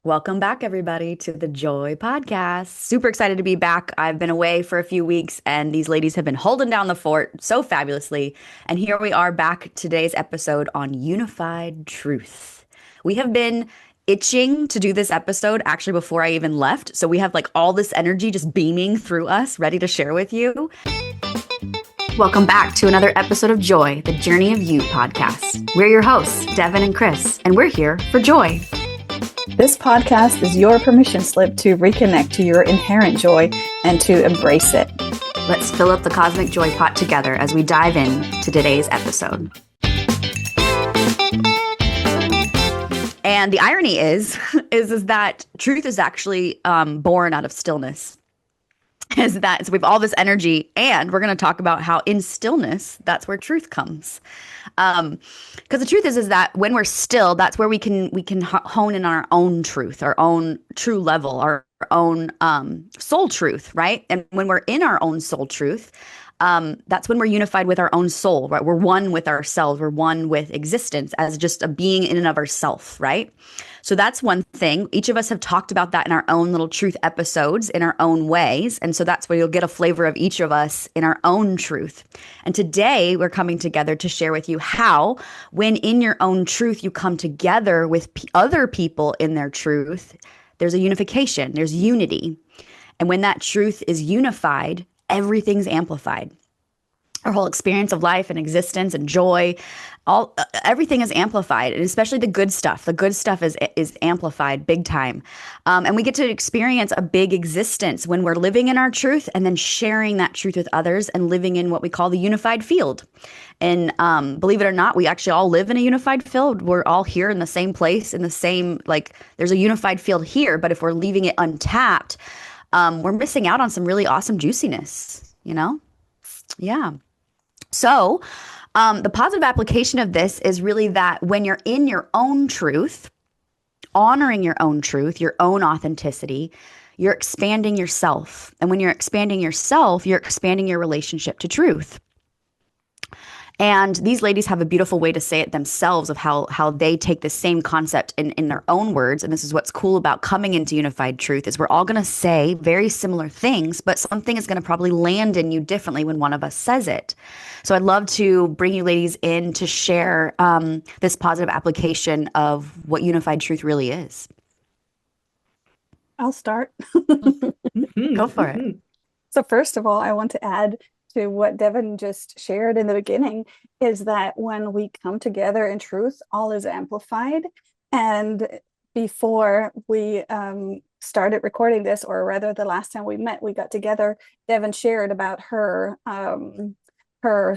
Welcome back, everybody, to the Joy Podcast. Super excited to be back. I've been away for a few weeks, and these ladies have been holding down the fort so fabulously. And here we are back, today's episode on unified truth. We have been itching to do this episode actually before I even left. So we have like all this energy just beaming through us, ready to share with you. Welcome back to another episode of Joy, the Journey of You podcast. We're your hosts, Devin and Chris, and we're here for joy. This podcast is your permission slip to reconnect to your inherent joy and to embrace it. Let's fill up the cosmic joy pot together as we dive in to today's episode. And the irony is that truth is actually born out of stillness. So we have all this energy, and we're going to talk about how in stillness, that's where truth comes. Because the truth is that when we're still, that's where we can hone in on our own truth, our own true level, our own soul truth, right? And when we're in our own soul truth, that's when we're unified with our own soul, right? We're one with ourselves. We're one with existence as just a being in and of ourself, right? So that's one thing. Each of us have talked about that in our own little truth episodes in our own ways. And so that's where you'll get a flavor of each of us in our own truth. And today we're coming together to share with you how, when in your own truth, you come together with other people in their truth, there's a unification, there's unity. And when that truth is unified, everything's amplified. Our whole experience of life and existence and joy, everything is amplified, and especially the good stuff. The good stuff is amplified big time, and we get to experience a big existence when we're living in our truth and then sharing that truth with others and living in what we call the unified field. And believe it or not, we actually all live in a unified field. We're all here in the same place, in the same there's a unified field here. But if we're leaving it untapped, we're missing out on some really awesome juiciness. Yeah. So, the positive application of this is really that when you're in your own truth, honoring your own truth, your own authenticity, you're expanding yourself. And when you're expanding yourself, you're expanding your relationship to truth. And these ladies have a beautiful way to say it themselves of how they take the same concept in their own words. And this is what's cool about coming into unified truth is we're all going to say very similar things, but something is going to probably land in you differently when one of us says it. So I'd love to bring you ladies in to share this positive application of what unified truth really is. I'll start. Go for it. So first of all, I want to add to what Devin just shared in the beginning is that when we come together in truth, all is amplified. And before we started recording this, or rather the last time we met, we got together, Devin shared about her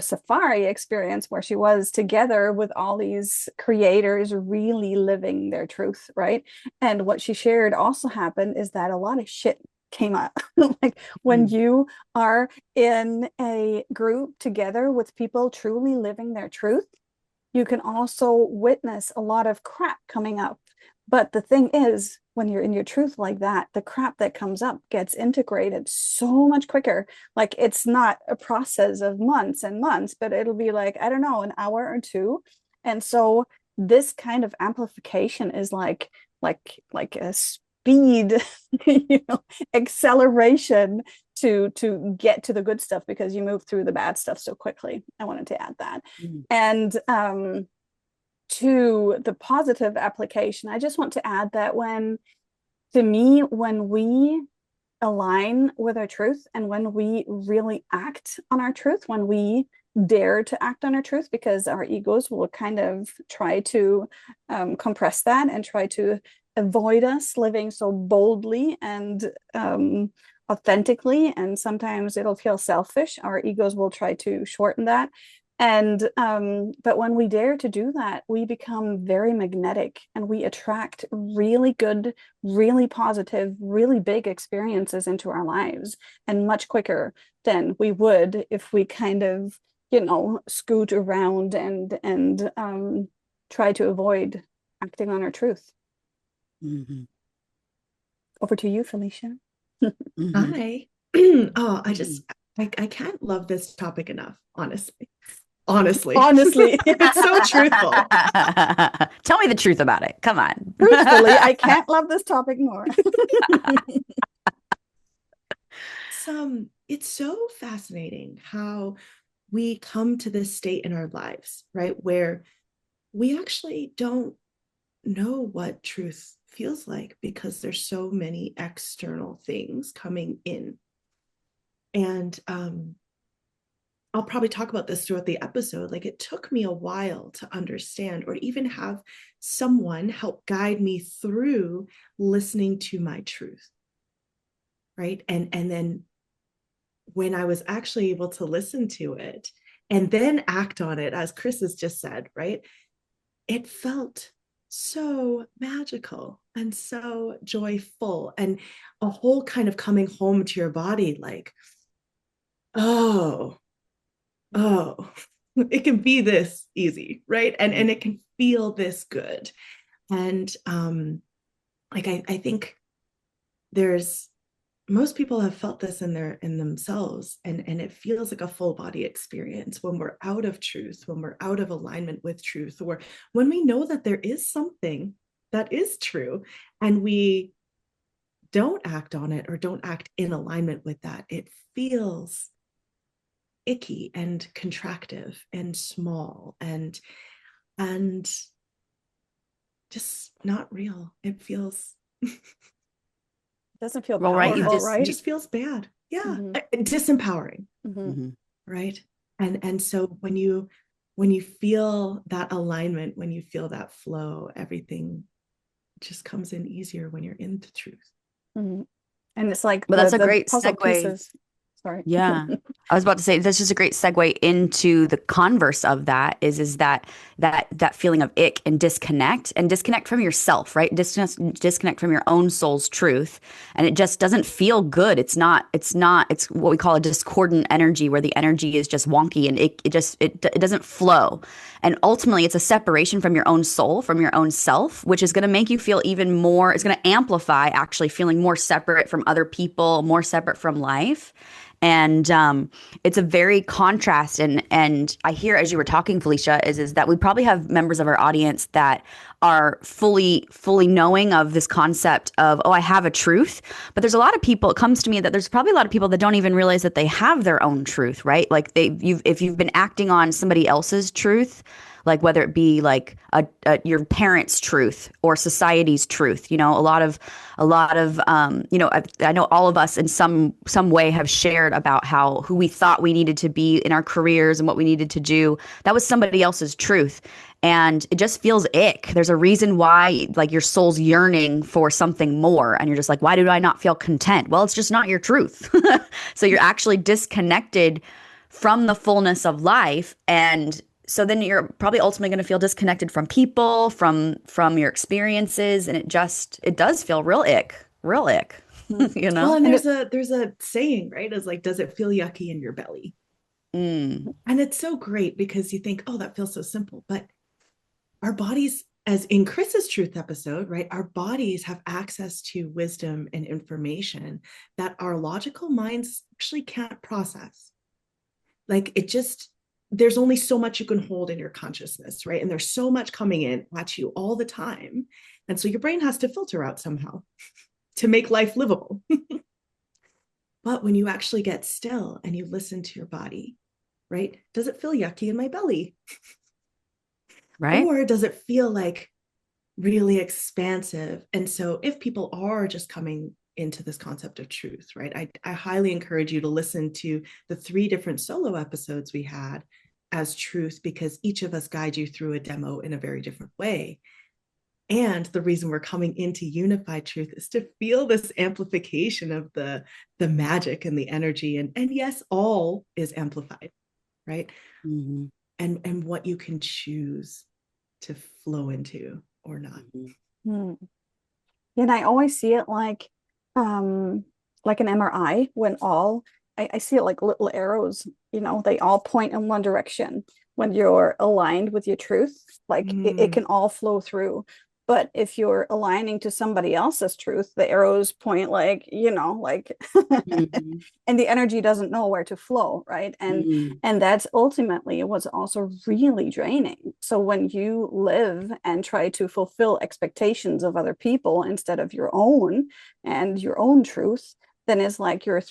safari experience where she was together with all these creators really living their truth, right? And what she shared also happened is that a lot of shit came up. Like when you are in a group together with people truly living their truth, you can also witness a lot of crap coming up. But the thing is, when you're in your truth like that, the crap that comes up gets integrated so much quicker. Like it's not a process of months and months, but it'll be like, I don't know, an hour or two. And so this kind of amplification is like a speed, acceleration to get to the good stuff because you move through the bad stuff so quickly. I wanted to add that. And to the positive application, I just want to add that when we align with our truth and when we really act on our truth, when we dare to act on our truth, because our egos will kind of try to compress that and try to avoid us living so boldly and authentically, and sometimes it'll feel selfish. Our egos will try to shorten that. And but when we dare to do that, we become very magnetic and we attract really good, really positive, really big experiences into our lives, and much quicker than we would if we kind of, scoot around and try to avoid acting on our truth. Mm-hmm. Over to you, Felicia. Hi. Oh, I can't love this topic enough, honestly. Honestly. Honestly. It's so truthful. Tell me the truth about it. Come on. Truthfully, I can't love this topic more. It's so fascinating how we come to this state in our lives, right? Where we actually don't know what truth feels like because there's so many external things coming in. And I'll probably talk about this throughout the episode. Like, it took me a while to understand or even have someone help guide me through listening to my truth. Right. And then when I was actually able to listen to it and then act on it, as Chris has just said, right, it felt so magical and so joyful, and a whole kind of coming home to your body, like, oh, oh, it can be this easy, right? And it can feel this good. And like I think there's most people have felt this in themselves, and it feels like a full body experience when we're out of truth, when we're out of alignment with truth, or when we know that there is something that is true and we don't act on it or don't act in alignment with that. It feels icky and contractive and small and just not real. It feels Doesn't feel Well, right. powerful, it right? just feels bad. Yeah. Mhm. Disempowering. Mhm. Right. And so when you feel that alignment, when you feel that flow, everything just comes in easier when you're in the truth. Mhm. And it's like But that's a the great puzzle segue. pieces. Sorry. Yeah. I was about to say that's just a great segue into the converse of that is that feeling of ick and disconnect from yourself, right? Disconnect from your own soul's truth. And it just doesn't feel good. It's what we call a discordant energy where the energy is just wonky and it doesn't flow. And ultimately it's a separation from your own soul, from your own self, which is going to make you feel even more, it's going to amplify actually feeling more separate from other people, more separate from life. And it's a very contrast. And I hear as you were talking, Felicia, is that we probably have members of our audience that are fully knowing of this concept of, oh, I have a truth. But there's a lot of people, it comes to me that there's probably a lot of people that don't even realize that they have their own truth, right? Like if you've been acting on somebody else's truth, like whether it be like your parents' truth or society's truth, a lot of I know all of us in some way have shared about how who we thought we needed to be in our careers and what we needed to do. That was somebody else's truth. And it just feels ick. There's a reason why, like, your soul's yearning for something more. And you're just like, why do I not feel content? Well, it's just not your truth. So you're actually disconnected from the fullness of life. And so then you're probably ultimately going to feel disconnected from people, from your experiences, and it does feel real ick, you Well, know? and And there's a saying, right? Is like, does it feel yucky in your belly? Mm, And it's so great because you think, oh, that feels so simple. But our bodies, as in Chris's truth episode, right? Our bodies have access to wisdom and information that our logical minds actually can't process. Like, there's only so much you can hold in your consciousness, right? And there's so much coming in at you all the time. And so your brain has to filter out somehow to make life livable. But when you actually get still and you listen to your body, right? Does it feel yucky in my belly? right? Or does it feel like really expansive? And so if people are just coming into this concept of truth, right? I highly encourage you to listen to the 3 different solo episodes we had as truth, because each of us guide you through a demo in a very different way. And the reason we're coming into unified truth is to feel this amplification of the magic and the energy. And yes, all is amplified, right? Mm-hmm. And what you can choose to flow into or not. Hmm. And I always see it like an MRI when I see it like little arrows, they all point in one direction. When you're aligned with your truth, like it Mm. can all flow through. But if you're aligning to somebody else's truth, the arrows point like, like Mhm. and the energy doesn't know where to flow, right? Mhm. And that's ultimately what's also really draining. So when you live and try to fulfill expectations of other people instead of your own and your own truth, then it's like you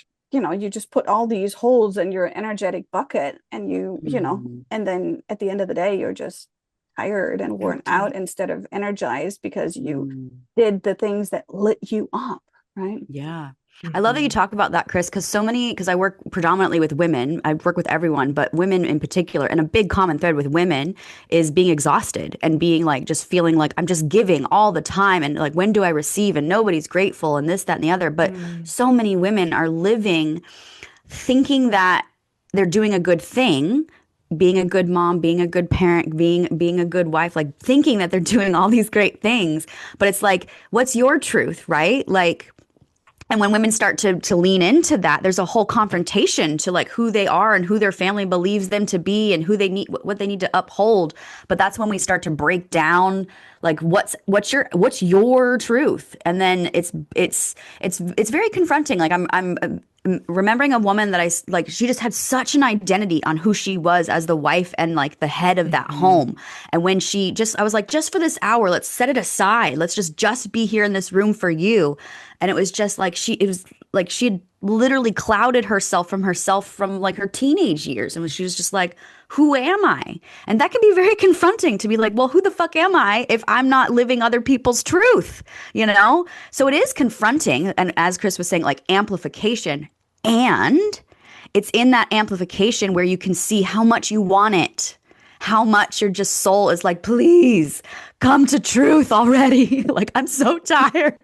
just put all these holes in your energetic bucket, and Mhm. and then at the end of the day, you're just tired and worn out Empty. instead of energized because you Mhm. did the things that lit you up, right? Yeah. I love that you Mhm. talk about that, Chris, because I work predominantly with women. I work with everyone, but women in particular. And a big common thread with women is being exhausted and being like, just feeling like I'm just giving all the time. And like, when do I receive? And nobody's grateful and this, that, and the other. But Mm. so many women are living thinking that they're doing a good thing, being a good mom, being a good parent, being a good wife, like thinking that they're doing all these great things. But it's like, what's your truth, right? Like, and when women start to lean into that, there's a whole confrontation to like who they are and who their family believes them to be and who they need, what they need to uphold. But that's when we start to break down like what's your truth, and then it's very confronting. Like I'm remembering a woman that like she just had such an identity on who she was as the wife and like the head of that Mhm. home. And when I was like, just for this hour, let's set it aside. Let's just be here in this room for you. And it was just like it was like she had literally clouded herself from like her teenage years. And she was just like, who am I? And that can be very confronting to be like, well, who the fuck am I if I'm not living other people's truth? You know? So it is confronting. And as Chris was saying, like amplification. And it's in that amplification where you can see how much you want it, how much your just soul is like, please come to truth already. Like, I'm so tired.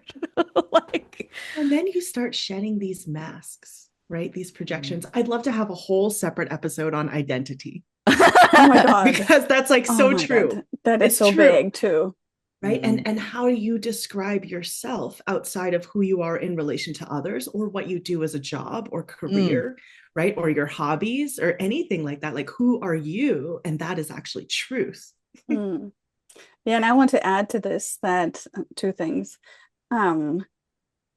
Like, And then you start shedding these masks, right? These projections. I'd love to have a whole separate episode on identity Oh my God. because that's like Oh so my true. God. That is It's so true, big too. right? mhm, And how do you describe yourself outside of who you are in relation to others or what you do as a job or mm, career, right? Or your hobbies or anything like that. Like who are you? And that is actually truth. Mm. Yeah, and I want to add to this that two things. Um,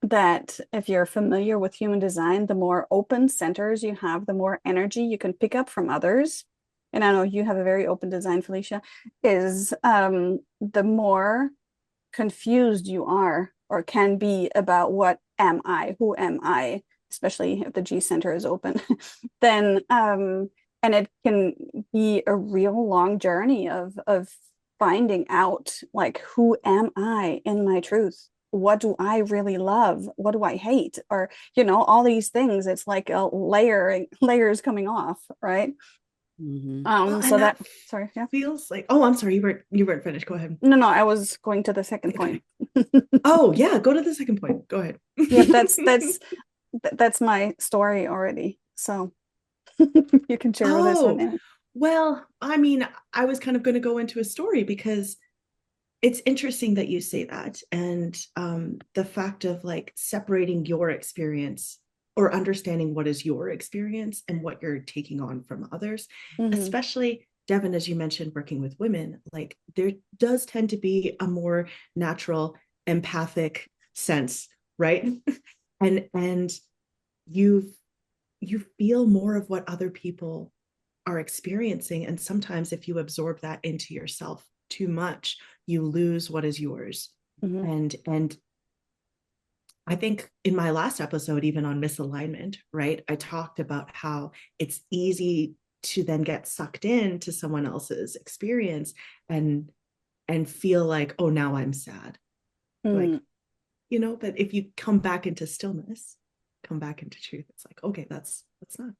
that if you're familiar with human design, the more open centers you have, the more energy you can pick up from others. And I know you have a very open design, Felicia, is the more confused you are or can be about what am I, who am I, especially if the G center is open, then and it can be a real long journey of finding out like who am I in my truth? What do I really love? What do I hate? Or, all these things. It's like a layers coming off, right? mhm. Well, So and that that, sorry, yeah. feels like, oh, I'm sorry, you weren't finished. Go ahead. No, I was going to the second point. Okay. Oh, yeah, go to the second point. Go ahead. Yep, that's my story already. So you can share this one Oh, now. well, I mean, I was kind of going to go into a story because it's interesting that you say that. And the fact of like separating your experience or understanding what is your experience and what you're taking on from others, Hmm. especially Devin, as you mentioned, working with women, like there does tend to be a more natural empathic sense, right? And you you feel more of what other people are experiencing. And sometimes if you absorb that into yourself too much, you lose what is yours. Hmm. And I think in my last episode, even on misalignment, right, I talked about how it's easy to then get sucked into someone else's experience and feel like, oh, now I'm sad. Mm. Like, but if you come back into stillness, come back into truth, it's like, okay, that's not.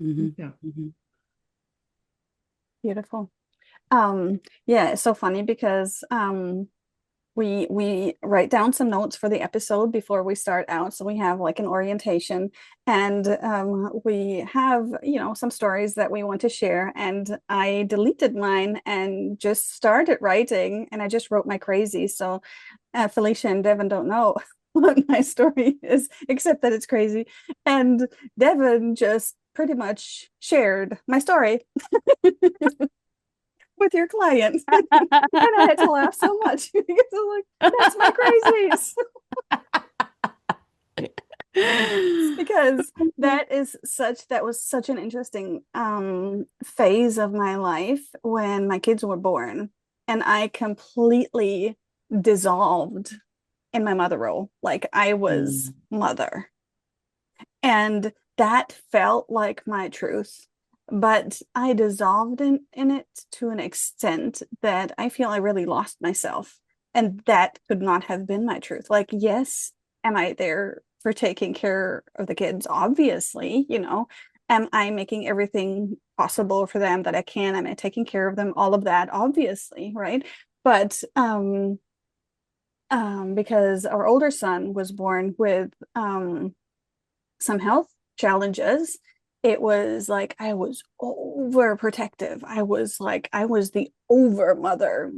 Mhm. Yeah. Mhm. Beautiful. Yeah, it's so funny because we write down some notes for the episode before we start out. So we have like an orientation, and we have, some stories that we want to share. And I deleted mine and just started writing, and I just wrote my crazy. So Felicia and Devin don't know what my story is, except that it's crazy. And Devin just pretty much shared my story. with your client. And I had to laugh so much because I'm like, that's my crazies. Because that was such an interesting phase of my life when my kids were born, and I completely dissolved in my mother role. Like I was mother, and that felt like my truth, but I dissolved in it to an extent that I feel I really lost myself, and that could not have been my truth. Like, yes, am I there for taking care of the kids? Obviously, am I making everything possible for them that I can? Am I taking care of them? All of that, obviously, right? But because our older son was born with some health challenges, it was like I was overprotective. I was the over mother,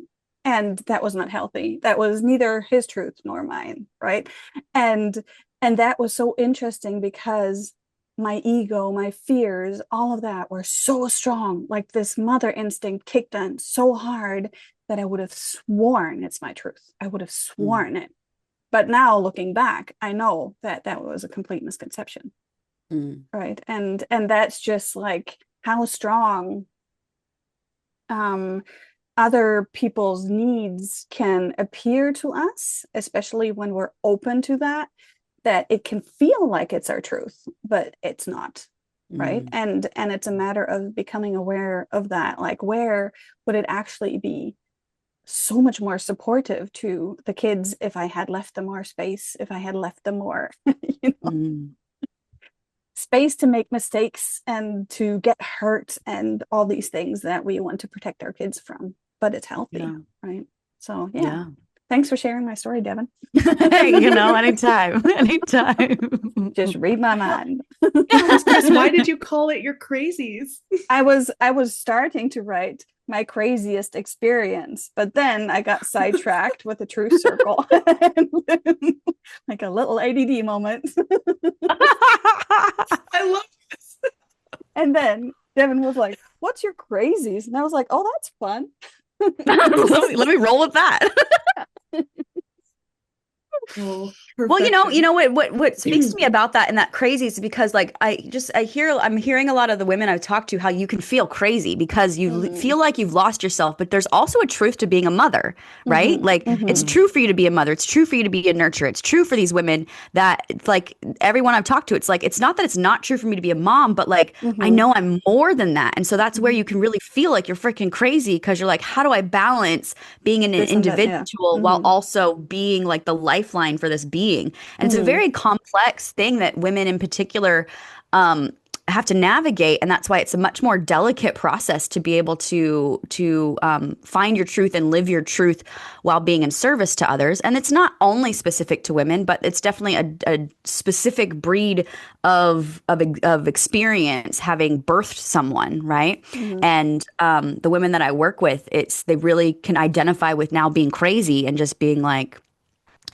and that was not healthy. That was neither his truth nor mine, right? And that was so interesting because my ego, my fears, all of that were so strong. Like this mother instinct kicked in so hard that I would have sworn it's my truth. I would have sworn it. But now looking back, I know that that was a complete misconception. Right. And that's just like how strong other people's needs can appear to us, especially when we're open to that it can feel like it's our truth, but it's not. Right. And it's a matter of becoming aware of that. Like, where would it actually be so much more supportive to the kids if I had left them more space, if I had left them more, space to make mistakes and to get hurt and all these things that we want to protect our kids from, but it's healthy, right? So yeah. Thanks for sharing my story, Devin. Anytime. Just read my mind. Chris, why did you call it your crazies? I was starting to write my craziest experience, but then I got sidetracked with a truth circle. Like a little ADD moment. I love this. And then Devin was like, "What's your crazies?" And I was like, "Oh, that's fun." let me roll with that. Oh, well, what speaks to me about that and that crazy is because like I'm hearing a lot of the women I've talked to how you can feel crazy because you feel like you've lost yourself, but there's also a truth to being a mother, right? Like it's true for you to be a mother, it's true for you to be a nurturer, it's true for these women that it's like everyone I've talked to, it's like it's not that it's not true for me to be a mom, but like I know I'm more than that, and so that's where you can really feel like you're freaking crazy because you're like, how do I balance being an individual while also being like the lifeline for this being? And it's a very complex thing that women in particular have to navigate, and that's why it's a much more delicate process to be able to find your truth and live your truth while being in service to others. And it's not only specific to women, but it's definitely a specific breed of experience having birthed someone, right? And the women that I work with, they really can identify with now being crazy and just being like,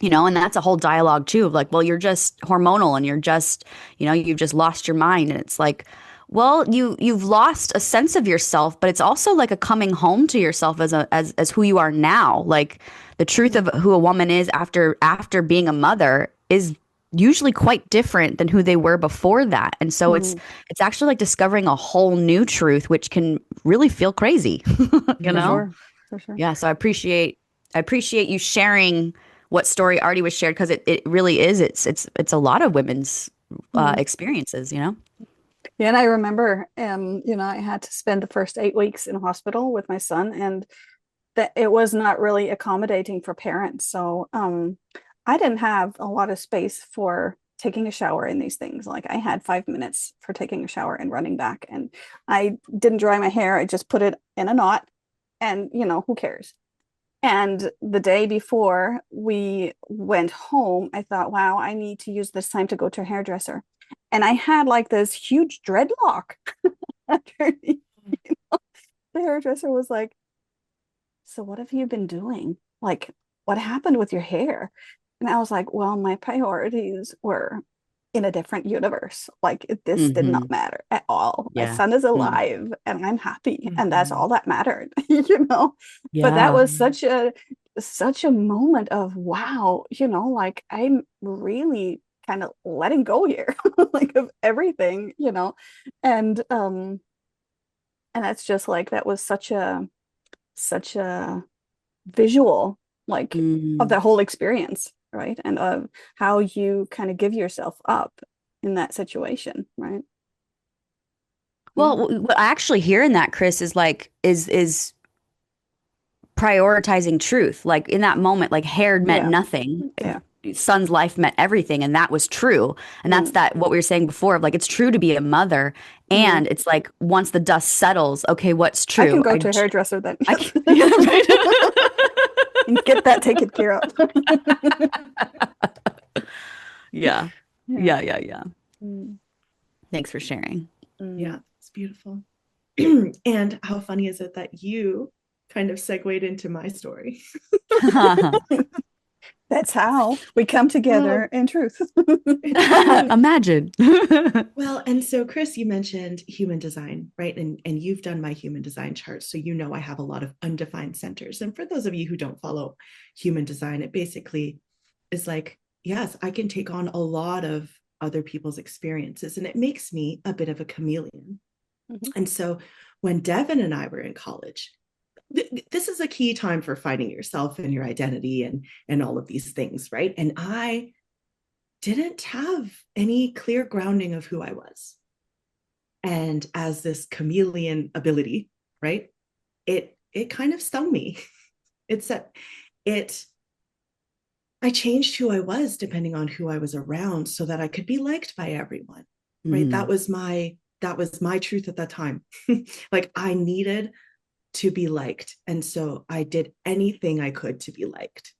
and that's a whole dialogue too of like, well, you're just hormonal and you're just, you've just lost your mind. And it's like, well, you've lost a sense of yourself, but it's also like a coming home to yourself as who you are now. Like the truth of who a woman is after being a mother is usually quite different than who they were before that. And so it's actually like discovering a whole new truth, which can really feel crazy, For sure. Yeah. So I appreciate you sharing what story already was shared, because it really is, it's a lot of women's experiences, Yeah, and I remember I had to spend the first 8 weeks in a hospital with my son, and that it was not really accommodating for parents. So I didn't have a lot of space for taking a shower in these things. Like I had 5 minutes for taking a shower and running back, and I didn't dry my hair. I just put it in a knot, and who cares? And the day before we went home, I thought, wow, I need to use this time to go to a hairdresser. And I had like this huge dreadlock underneath. The hairdresser was like, "So what have you been doing? Like, what happened with your hair?" And I was like, well, my priorities were in a different universe. Like this did not Hmm. matter at all. My Yeah. son is Mm. alive and I'm happy, and that's Mhm. all that mattered, you know. But that Yeah. was such a moment of wow, like I'm really kind of letting go here, like of everything, and that's just like that was such a visual, like, of Hmm. the whole experience, right? And of how you kind of give yourself up in that situation, right? Well, Yeah. what I actually hear in that, Chris, is like is prioritizing truth. Like in that moment, like hair meant Yeah, nothing. yeah. Son's life meant everything, and that was true. And that's Mm, that what we were saying before of like it's true to be a mother. mm. And it's like once the dust settles, okay, what's I can true? go to a hairdresser then. I Yes. can, yeah, right. And get that taken care of. Yeah. Yeah. Yeah, yeah, yeah. Mm, Thanks for sharing. mm. Yeah, it's beautiful. And how funny is it that you kind of segued into my story? That's how we come together Oh, in truth. Imagine. well, and so Chris, you mentioned human design, right? And you've done my human design chart, so you know I have a lot of undefined centers. And for those of you who don't follow human design, it basically is like, yes, I can take on a lot of other people's experiences, and it makes me a bit of a chameleon. Mhm. And so when Devin and I were in college, this is a key time for finding yourself and your identity and all of these things, right? And I didn't have any clear grounding of who I was. And as this chameleon ability, right? It kind of stung me. It said it I changed who I was depending on who I was around so that I could be liked by everyone. Right? Mhm. That was my truth at that time. Like I needed to be liked. And so I did anything I could to be liked.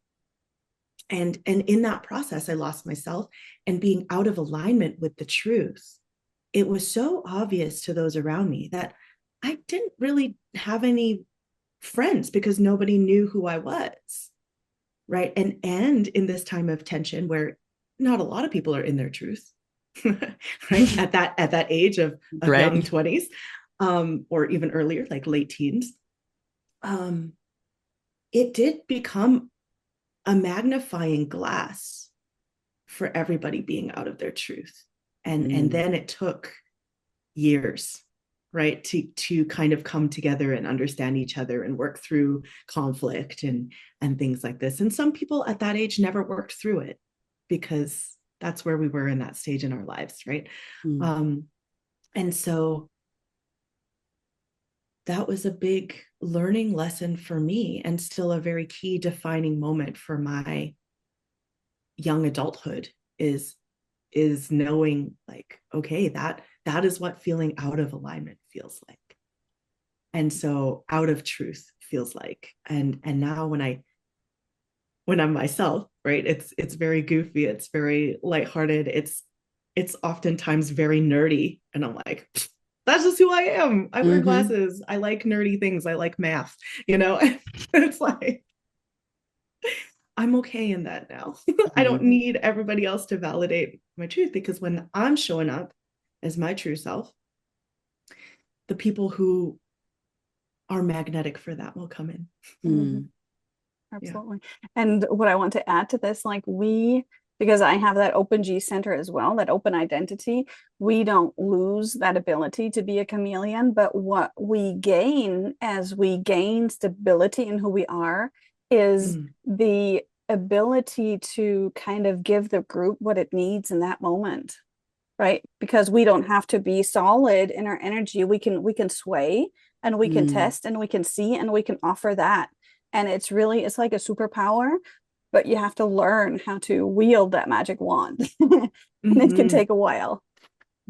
And in that process I lost myself, and being out of alignment with the truth, it was so obvious to those around me that I didn't really have any friends because nobody knew who I was, right? And in this time of tension where not a lot of people are in their truth, right? At that age of young Right. 20s, or even earlier, like late teens, um, it did become a magnifying glass for everybody being out of their truth. And Mm. then it took years, right, to kind of come together and understand each other and work through conflict and things like this. And some people at that age never worked through it because that's where we were in that stage in our lives, right? Mm. um and so that was a big learning lesson for me, and still a very key defining moment for my young adulthood, is knowing like, okay, that is what feeling out of alignment feels like, and so out of truth feels like. And now when I'm myself, right, it's very goofy, it's very lighthearted, it's oftentimes very nerdy, and I'm like, that's just who I am. I wear Hmm. glasses, I like nerdy things, I like math, you know. It's like I'm okay in that now. I don't Hmm. need everybody else to validate my truth, because when I'm showing up as my true self, the people who are magnetic for that will come in. Mhm. Mm. Yeah. Absolutely. And what I want to add to this, like because I have that open G center as well, that open identity, we don't lose that ability to be a chameleon, but what we gain as we gain stability in who we are is Mm, the ability to kind of give the group what it needs in that moment, right? Because we don't have to be solid in our energy. We can sway, and we can Mm. test, and we can see, and we can offer that. And it's like a superpower, but you have to learn how to wield that magic wand. And it can mm-hmm. take a while.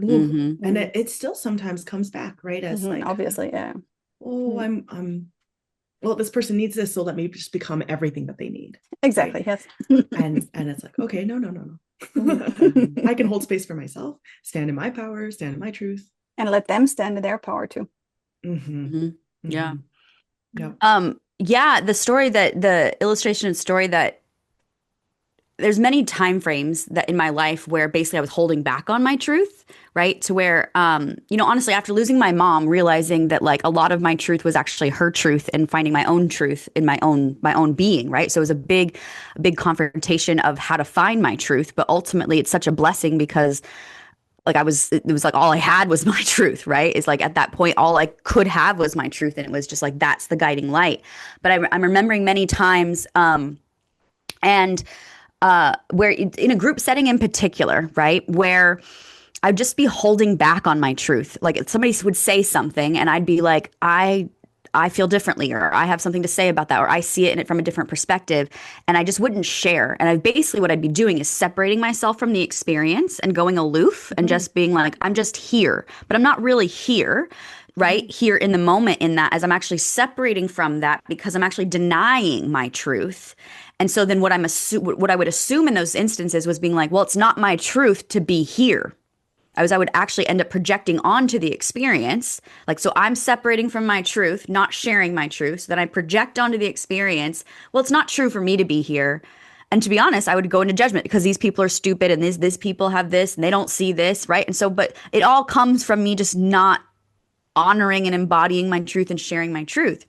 Ooh. Hmm. And Mm-hmm. it still sometimes comes back, right, as like, Obviously, yeah. oh, Mm. I'm well, this person needs this, so let me just become everything that they need, right? Exactly, yes. And it's like, okay, no, no, no, no. I can hold space for myself, stand in my power, stand in my truth. And let them stand in their power too. Mm-hmm. Hmm. Yeah. Mm-hmm. Yep. Yeah, the illustration and story that there's many time frames that in my life where basically I was holding back on my truth, right? To where, honestly, after losing my mom, realizing that like a lot of my truth was actually her truth and finding my own truth in my own being, right? So it was a big confrontation of how to find my truth. But ultimately, it's such a blessing because like it was like all I had was my truth, right? It's like at that point, all I could have was my truth. And it was just like, that's the guiding light. But I'm remembering many times, and where in a group setting in particular, right, where I'd just be holding back on my truth. Like if somebody would say something, and I'd be like, I feel differently, or I have something to say about that, or I see it in it from a different perspective, and I just wouldn't share. And I basically what I'd be doing is separating myself from the experience and going aloof and just being like, I'm just here, but I'm not really here. Right here in the moment, in that as I'm actually separating from that because I'm actually denying my truth. And so then what I would assume in those instances was being like, well, it's not my truth to be here. I would actually end up projecting onto the experience. Like, so I'm separating from my truth, not sharing my truth. So then I project onto the experience. Well, it's not true for me to be here. And to be honest, I would go into judgment because these people are stupid and these people have this and they don't see this, right? And so, but it all comes from me just not honoring and embodying my truth and sharing my truth.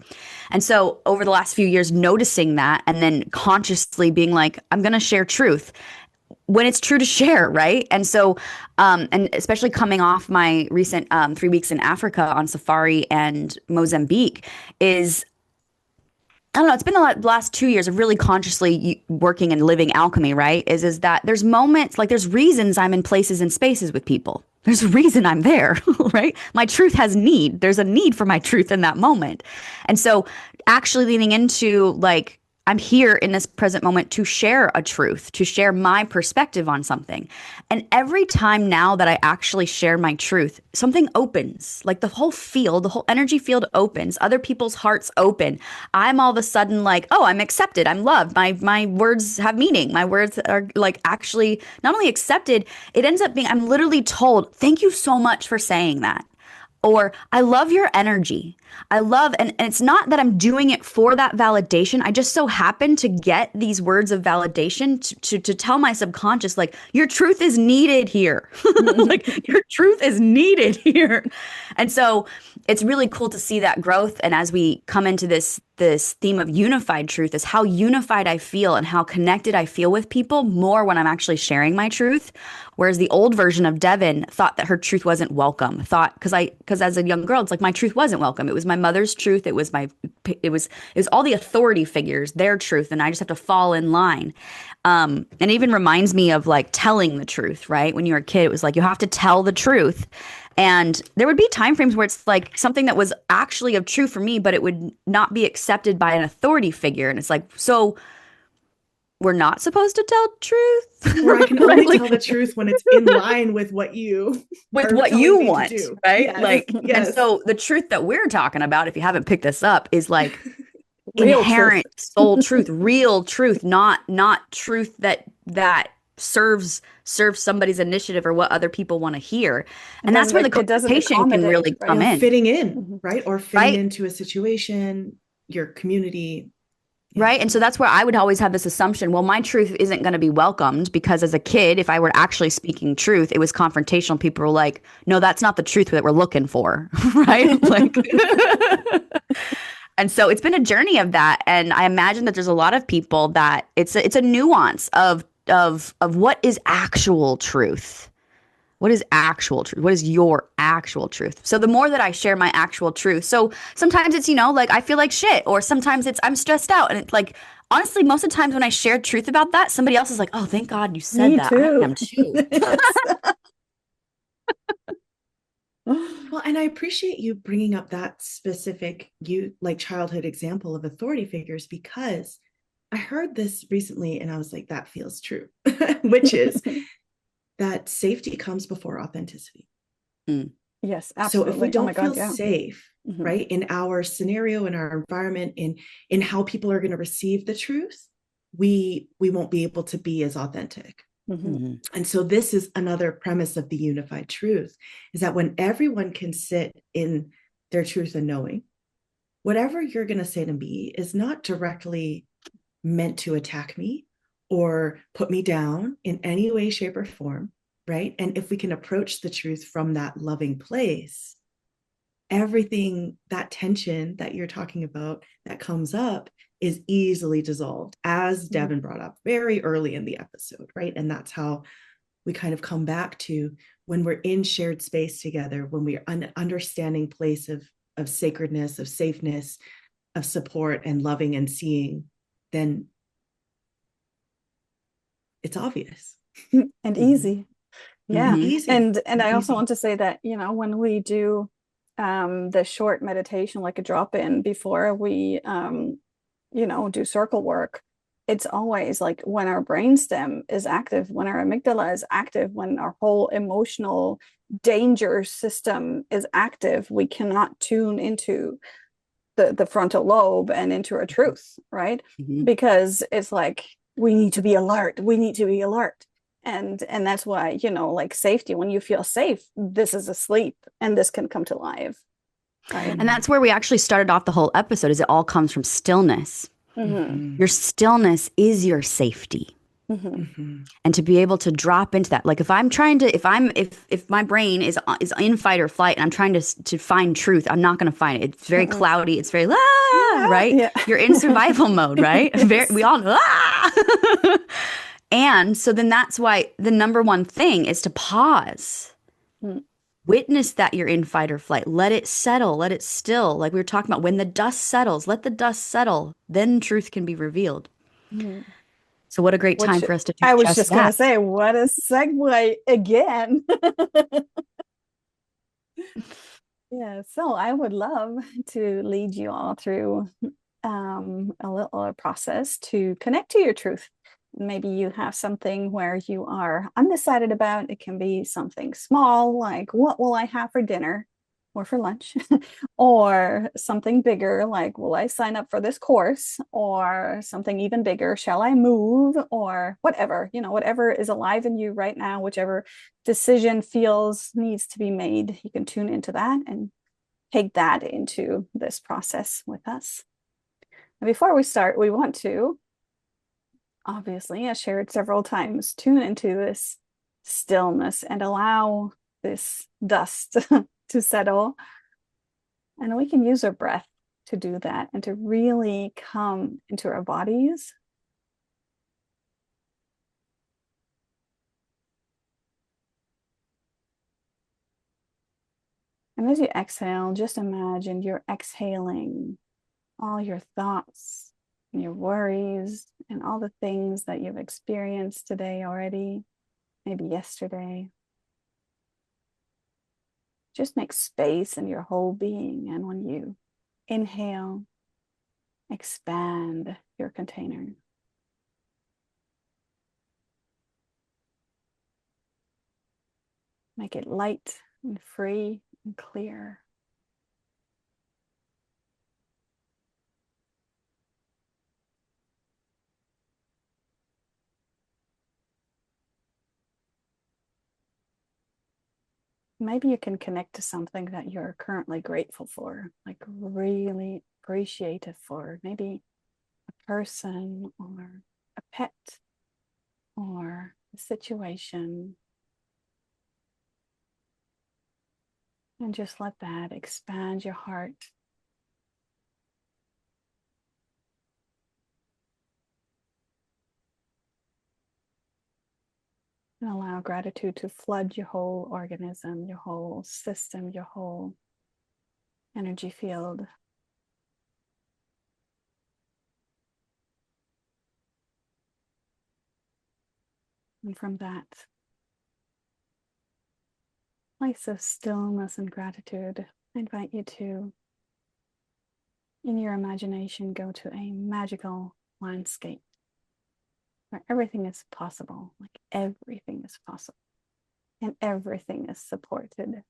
And so over the last few years, noticing that and then consciously being like, I'm going to share truth when it's true to share, right? And so, and especially coming off my recent 3 weeks in Africa on safari and Mozambique, is I don't know. It's been the last 2 years of really consciously working and living alchemy, right? Is that there's moments like there's reasons I'm in places and spaces with people. There's a reason I'm there, right? My truth has need. There's a need for my truth in that moment. And so actually leaning into like, I'm here in this present moment to share a truth, to share my perspective on something. And every time now that I actually share my truth, something opens. Like the whole field, the whole energy field opens. Other people's hearts open. I'm all of a sudden like, oh, I'm accepted. I'm loved. My words have meaning. My words are like actually not only accepted, it ends up being, I'm literally told, thank you so much for saying that. Or I love your energy. I love, and it's not that I'm doing it for that validation. I just so happen to get these words of validation to tell my subconscious, like, your truth is needed here. Like, your truth is needed here. And so it's really cool to see that growth. And as we come into this theme of unified truth, is how unified I feel and how connected I feel with people more when I'm actually sharing my truth. Whereas the old version of Devin thought that her truth wasn't welcome. Because as a young girl, it's like my truth wasn't welcome. It was my mother's truth. It was all the authority figures, their truth, and I just have to fall in line. And it even reminds me of like telling the truth, right? When you were a kid, it was like you have to tell the truth. And there would be time frames where it's like something that was actually of true for me, but it would not be accepted by an authority figure. And it's like, so we're not supposed to tell truth? Or I can Right? only Like, tell the truth when it's in line with what you with are what telling you me to want, do. right? Yes. Like, and Yes. so the truth that we're talking about, if you haven't picked this up, is like Real truth. inherent soul truth, real truth, not truth that serves somebody's initiative or what other people want to hear. And that's where the It doesn't conversation can really accommodate, right? come in, Fitting in, right? Or fitting right? into a situation, your community. Yeah. Right. And so that's where I would always have this assumption, well, my truth isn't going to be welcomed because as a kid, if I were actually speaking truth, it was confrontational. People were like, no, that's not the truth that we're looking for. Right. Like, and so it's been a journey of that. And I imagine that there's a lot of people that it's a nuance of what is actual truth. What is actual truth? What is your actual truth? So the more that I share my actual truth, so sometimes it's, like I feel like shit, or sometimes it's I'm stressed out. And it's like, honestly, most of the times when I share truth about that, somebody else is like, oh, thank God you said Me that. too. I am too. Well, and I appreciate you bringing up that specific childhood example of authority figures, because I heard this recently and I was like, that feels true, which is that safety comes before authenticity. Mm. Yes, absolutely. So if we don't feel yeah. safe, right, in our scenario, in our environment, in how people are going to receive the truth, we won't be able to be as authentic. And so this is another premise of the unified truth, is that when everyone can sit in their truth and knowing, whatever you're going to say to me is not directly meant to attack me or put me down in any way, shape, or form, right? And if we can approach the truth from that loving place, everything, that tension that you're talking about that comes up is easily dissolved, as Devin brought up very early in the episode, right? And that's how we kind of come back to when we're in shared space together, when we're an understanding place of sacredness, of safeness, of support and loving and seeing, then it's obvious and easy. Yeah. easy And I also easy. want to say that, you know, when we do the short meditation, like a drop in before we you know, do circle work, it's always like when our brainstem is active, when our amygdala is active, when our whole emotional danger system is active, we cannot tune into the frontal lobe and into our truth, right? Because it's like we need to be alert, we need to be alert. And that's why, you know, like safety, when you feel safe, this is asleep and this can come to life, right? And that's where we actually started off the whole episode, is it all comes from stillness. Your stillness is your safety. And to be able to drop into that, like if I'm trying to, if my brain is in fight or flight and I'm trying to find truth, I'm not going to find it. It's very cloudy. It's very right. Yeah. You're in survival mode, right? Yes. We all know. And so then that's why the number one thing is to pause. Witness that you're in fight or flight. Let it settle. Let it still. Like we were talking about, when the dust settles, let the dust settle. Then truth can be revealed. So what a great time Which for us to do I was just just gonna that. say, what a segue again. Yeah, so I would love to lead you all through a little process to connect to your truth. Maybe you have something where you are undecided about. It can be something small, like what will I have for dinner or for lunch, or something bigger, like will I sign up for this course, or something even bigger, shall I move, or whatever, you know, whatever is alive in you right now, whichever decision feels needs to be made, you can tune into that and take that into this process with us. And before we start, we want to, obviously, as shared several times, tune into this stillness and allow this dust to settle. And we can use our breath to do that and to really come into our bodies. And as you exhale, just imagine you're exhaling all your thoughts and your worries and all the things that you've experienced today already, maybe yesterday. Just make space in your whole being. And when you inhale, expand your container. Make it light and free and clear. Maybe you can connect to something that you're currently grateful for, like really appreciative for. Maybe a person or a pet or a situation. And just let that expand your heart. And allow gratitude to flood your whole organism, your whole system, your whole energy field. And from that place of stillness and gratitude, I invite you to, in your imagination, go to a magical landscape where everything is possible, like everything is possible, and everything is supported.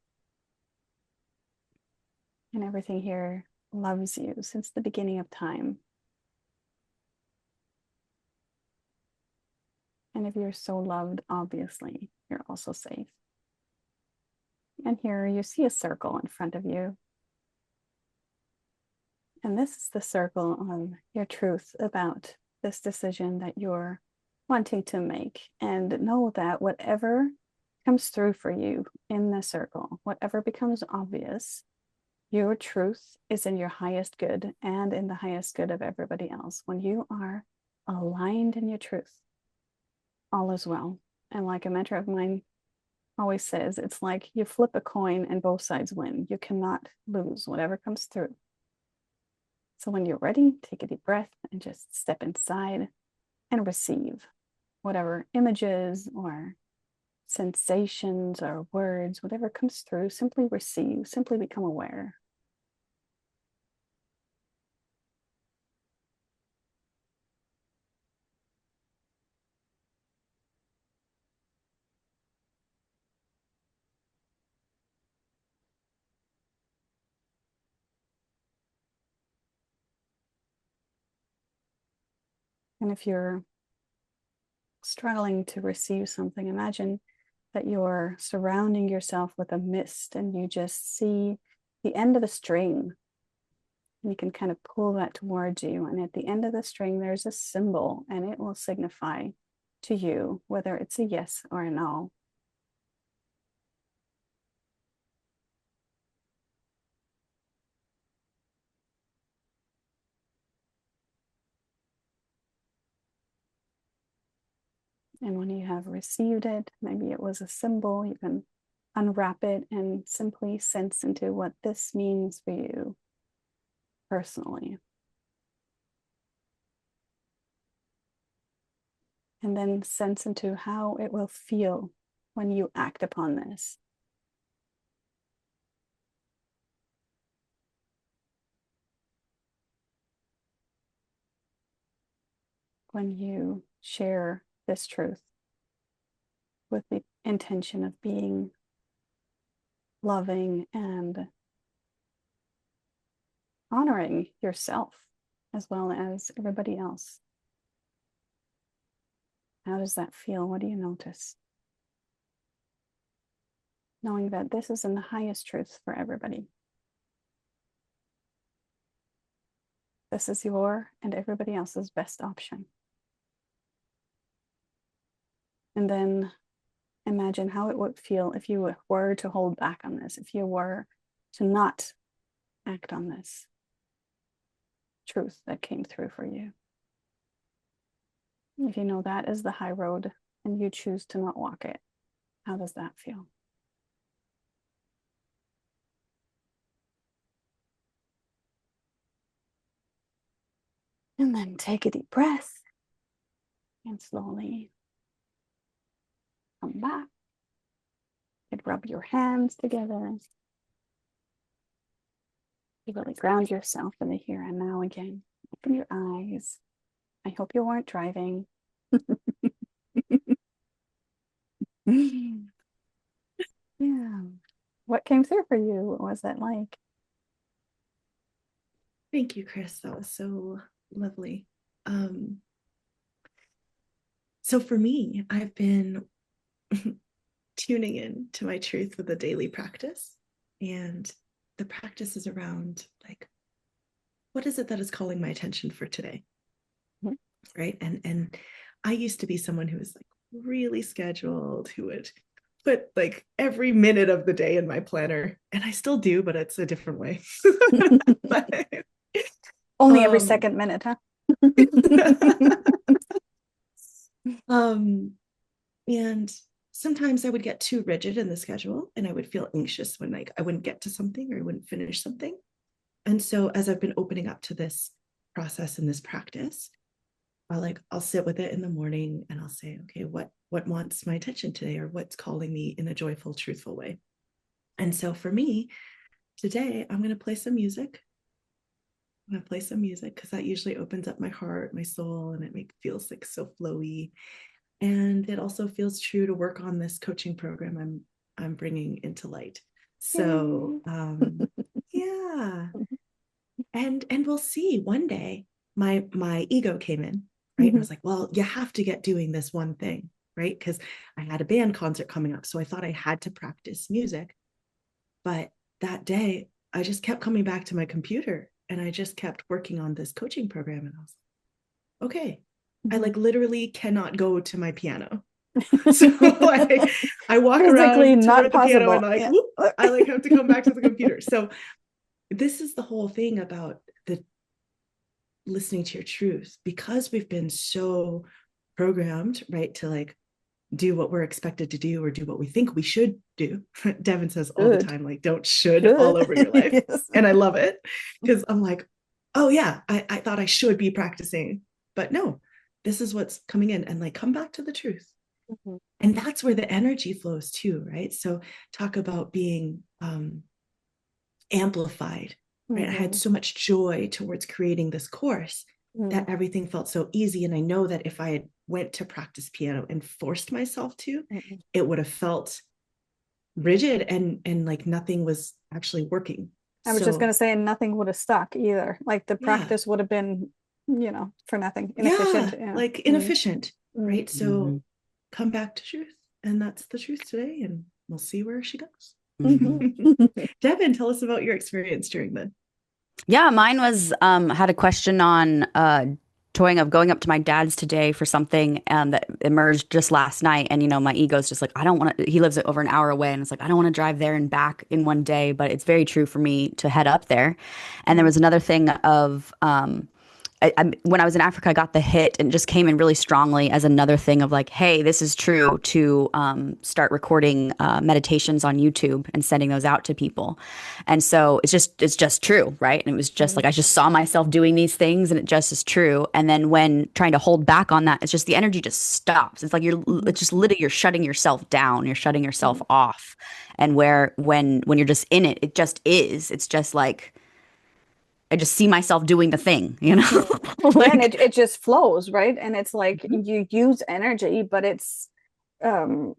And everything here loves you since the beginning of time. And if you're so loved, obviously, you're also safe. And here you see a circle in front of you. And this is the circle of your truth about this decision that you're wanting to make. And know that whatever comes through for you in the circle, whatever becomes obvious, your truth is in your highest good and in the highest good of everybody else. When you are aligned in your truth, all is well. And like a mentor of mine always says, it's like you flip a coin and both sides win. You cannot lose whatever comes through. So when you're ready, take a deep breath and just step inside and receive whatever images or sensations or words, whatever comes through. Simply receive, simply become aware. And if you're struggling to receive something, imagine that you're surrounding yourself with a mist and you just see the end of a string. And you can kind of pull that towards you. And at the end of the string, there's a symbol, and it will signify to you whether it's a yes or a no. And when you have received it, maybe it was a symbol, you can unwrap it and simply sense into what this means for you personally. And then sense into how it will feel when you act upon this. When you share this truth with the intention of being loving and honoring yourself as well as everybody else. How does that feel? What do you notice? Knowing that this is in the highest truth for everybody. This is your and everybody else's best option. And then imagine how it would feel if you were to hold back on this, if you were to not act on this truth that came through for you. If you know that is the high road and you choose to not walk it, how does that feel? And then take a deep breath and slowly come back. And rub your hands together. You really ground yourself in the here and now again. Open your eyes. I hope you weren't driving. Yeah. What came through for you? What was that like? Thank you, Chris. That was so lovely. So for me, I've been tuning in to my truth with a daily practice. And the practice is around like, what is it that is calling my attention for today? Mm-hmm. Right. And I used to be someone who was like really scheduled, who would put like every minute of the day in my planner. And I still do, but it's a different way. But, Only every second minute, huh? And sometimes I would get too rigid in the schedule and I would feel anxious when like I wouldn't get to something or I wouldn't finish something. And so as I've been opening up to this process and this practice, I'll sit with it in the morning and I'll say, okay, what wants my attention today, or what's calling me in a joyful, truthful way. And so for me, today I'm going to play some music. I'm going to play some music because that usually opens up my heart, my soul, and it feels like so flowy. And it also feels true to work on this coaching program I'm bringing into light. So yeah, and we'll see. One day, my ego came in, right? And I was like, well, you have to get doing this one thing, right? Because I had a band concert coming up, so I thought I had to practice music. But that day, I just kept coming back to my computer, and I just kept working on this coaching program, and I was like, okay, I like literally cannot go to my piano. So I walk Physically around not toward the piano and possible. like, Yeah. whoop, I like have to come back to the computer. So this is the whole thing about the listening to your truth, because we've been so programmed, right, to like do what we're expected to do or do what we think we should do. Devin says all the Good. time, like, don't should Good. all over your life. Yes. And I love it because I'm like, oh yeah, I thought I should be practicing, but no, this is what's coming in, and like, come back to the truth. Mhm. And that's where the energy flows too, right? So talk about being amplified, right? I had so much joy towards creating this course that everything felt so easy. And I know that if I had went to practice piano and forced myself to, it would have felt rigid and like nothing was actually working. I was just going to say, nothing would have stuck either. Like the practice would have been, for nothing, inefficient. Yeah, like inefficient, right? So come back to truth. And that's the truth today. And we'll see where she goes. Devin, tell us about your experience during the. Yeah, mine was had a question on toying of going up to my dad's today for something that emerged just last night. And my ego's just like, I don't want to, he lives over an hour away, and it's like, I don't want to drive there and back in one day, but it's very true for me to head up there. And there was another thing of when I was in Africa, I got the hit, and it just came in really strongly as another thing of like, hey, this is true, to start recording meditations on YouTube and sending those out to people. And so it's just true, right? And it was just like, I just saw myself doing these things, and it just is true. And then when trying to hold back on that, it's just the energy just stops. It's like it's just literally, you're shutting yourself down, you're shutting yourself off. And when you're just in it, it just is. It's just like, I just see myself doing the thing, Yeah, and it just flows, right? And it's like you use energy, but it's resupplied.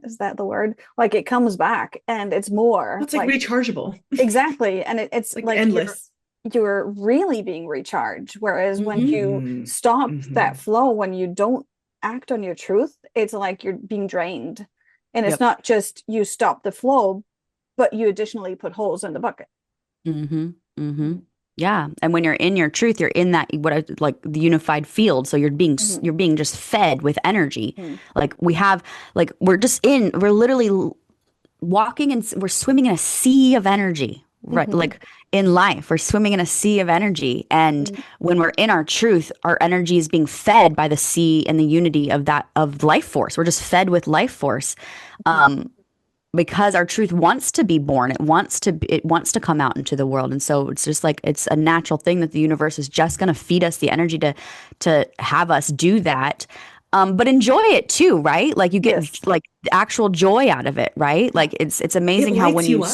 Is that the word? Like it comes back and it's more. It's like rechargeable. Exactly. And it's like endless. You're really being recharged. Whereas when you stop that flow, when you don't act on your truth, it's like you're being drained. And it's not just you stop the flow, but you additionally put holes in the bucket. Yeah. And when you're in your truth, you're in that, like the unified field. So you're being just fed with energy. Like we're literally walking, and we're swimming in a sea of energy, right? Like in life, we're swimming in a sea of energy. And when we're in our truth, our energy is being fed by the sea and the unity of life force. We're just fed with life force. Because our truth wants to be born, it wants to come out into the world. And so it's just like, it's a natural thing that the universe is just going to feed us the energy to have us do that. But enjoy it too, right? Like you get like the actual joy out of it, right? Like it's amazing how when you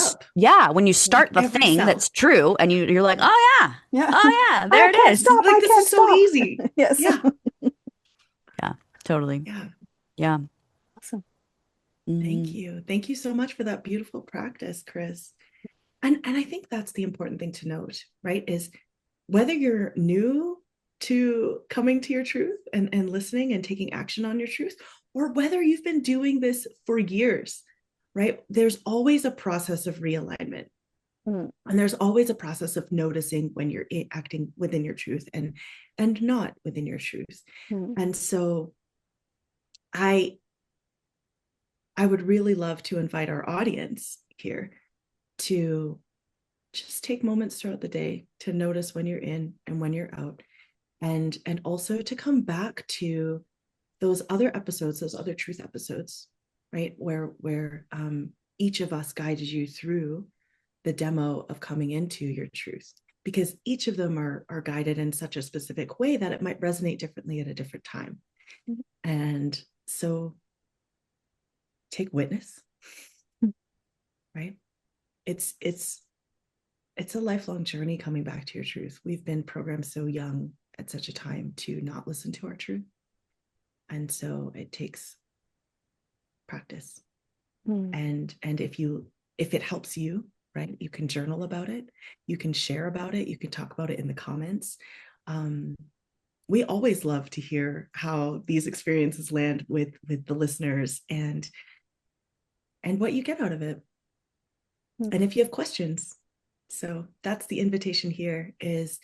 when you start the thing that's true, and you're like, oh yeah, there it is. Stop, like, this is so easy. Yes. Yeah, totally. Yeah. Awesome. Thank you so much for that beautiful practice, Chris. And I think that's the important thing to note, right, is whether you're new to coming to your truth and listening and taking action on your truth, or whether you've been doing this for years, right, there's always a process of realignment. And there's always a process of noticing when you're acting within your truth and not within your truth. And so I would really love to invite our audience here to just take moments throughout the day to notice when you're in and when you're out, and also to come back to those other episodes, those other truth episodes, right, where each of us guided you through the demo of coming into your truth, because each of them are guided in such a specific way that it might resonate differently at a different time. And so take witness, right? It's a lifelong journey coming back to your truth. We've been programmed so young at such a time to not listen to our truth. And so it takes practice. And if it helps you, right, you can journal about it, you can share about it, you can talk about it in the comments. We always love to hear how these experiences land with the listeners and what you get out of it. And if you have questions. So that's the invitation here, is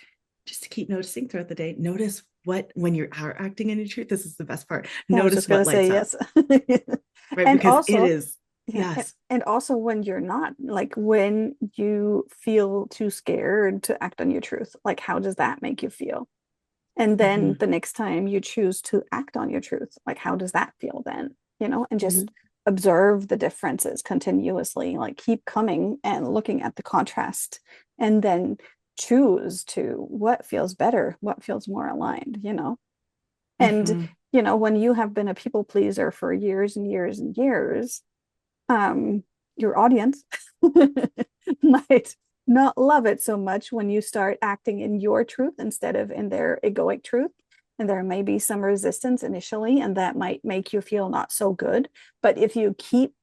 just to keep noticing throughout the day. Notice what, when you are acting in your truth, this is the best part. Yeah, I was Notice just gonna what say lights up, yes. right? And Because it also, is, yeah, yes. and also when you're not, like when you feel too scared to act on your truth, like how does that make you feel? And then Mhm, the next time you choose to act on your truth, like how does that feel then? And Mhm. just observe the differences continuously, like keep coming and looking at the contrast, and then choose to what feels better, what feels more aligned. And, Mhm. when you have been a people pleaser for years and years and years, um, your audience might not love it so much when you start acting in your truth instead of in their egoic truth. And there may be some resistance initially, and that might make you feel not so good. But if you keep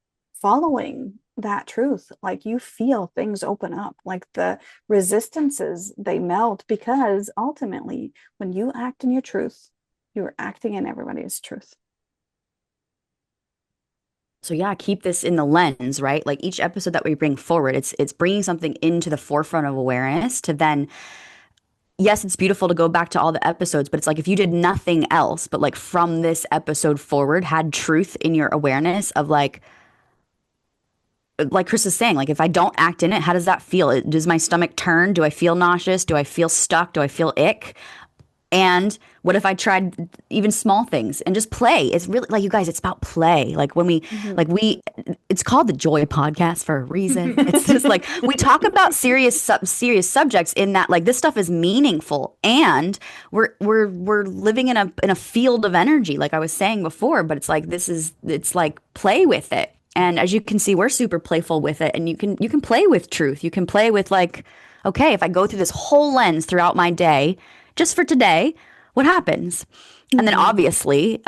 following that truth, like you feel things open up, like the resistances, they melt because ultimately, when you act in your truth, you're acting in everybody's truth. So yeah, keep this in the lens, right? Like each episode that we bring forward, it's bringing something into the forefront of awareness to then, yes, it's beautiful to go back to all the episodes, but it's like if you did nothing else, but like from this episode forward, had truth in your awareness of like Chris is saying, like if I don't act in it, how does that feel? Does my stomach turn? Do I feel nauseous? Do I feel stuck? Do I feel ick? And what if I tried even small things and just play? It's really like you guys, it's about play. Like when Mhm. it's called the Joy Podcast for a reason. It's just like we talk about serious subjects in that like this stuff is meaningful and we're living in a field of energy, like I was saying before, but it's like play with it. And as you can see, we're super playful with it. And you can play with truth. You can play with like, okay, if I go through this whole lens throughout my day, just for today, what happens? And then Mhm. obviously,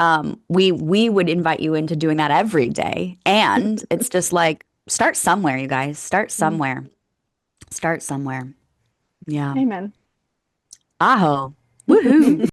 we would invite you into doing that every day. And it's just like start somewhere, you guys. Start Mhm. somewhere. Start somewhere. Yeah. Amen. Aho. Woohoo.